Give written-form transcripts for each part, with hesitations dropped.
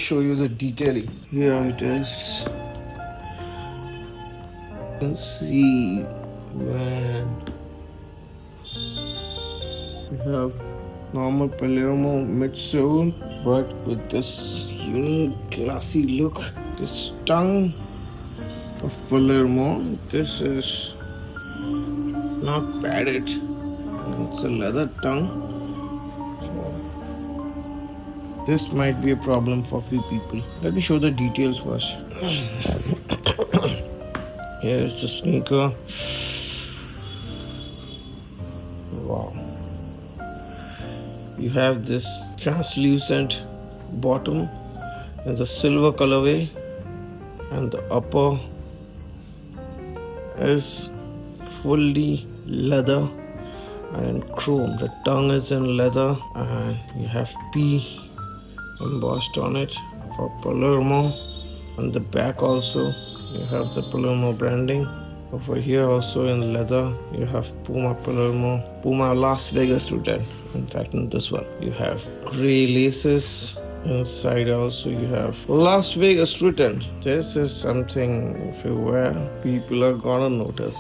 show you the detailing. Here it is. You can see, man. We have normal Palermo midsole, but with this unique classy look. This tongue of Palermo, this is not padded. It's a leather tongue. This might be a problem for few people. Let me show the details first. Here's the sneaker. Wow. You have this translucent bottom in the silver colorway, and the upper is fully leather and in chrome. The tongue is in leather and you have P embossed on it for Palermo. On the back also you have the Palermo branding. Over here also in leather you have Puma Palermo, Puma Las Vegas written. In fact, in this one you have gray laces. Inside also you have Las Vegas written. This is something, if you wear, people are gonna notice.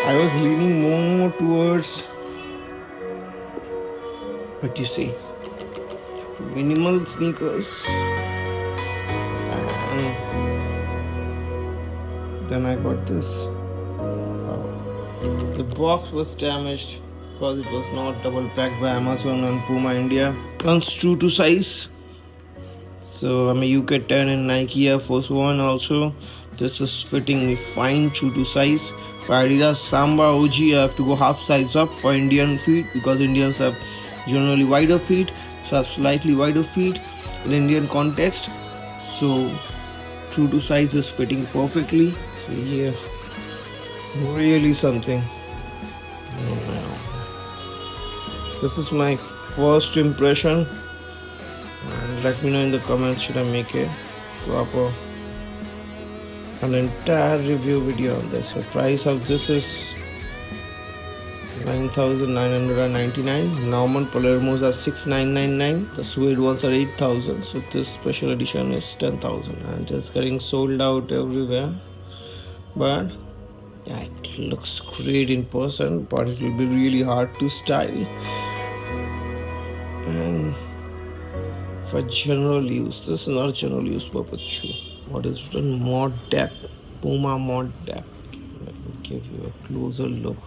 I was leaning more towards, what you say, minimal sneakers, and then I got this. The box was damaged because it was not double packed by Amazon and Puma India. Runs true to size. So I'm a UK 10 in Nike Air Force 1 also. This is fitting me fine, true to size. For Adidas Samba OG, I have to go half size up for Indian feet because Indians have generally wider feet. So I have slightly wider feet in Indian context. So true to size is fitting perfectly. So yeah, really something. This is my first impression. And let me know in the comments, should I make a proper an entire review video on this. The price of this is 9,999. Normal Palermos are 6,999. The suede ones are 8,000. So this special edition is 10,000 and it's getting sold out everywhere. But yeah, it looks great in person, but it will be really hard to style. And for general use, this is not general use purpose shoe. What is written? Mod Dep, Puma Mod Dep. Let me give you a closer look.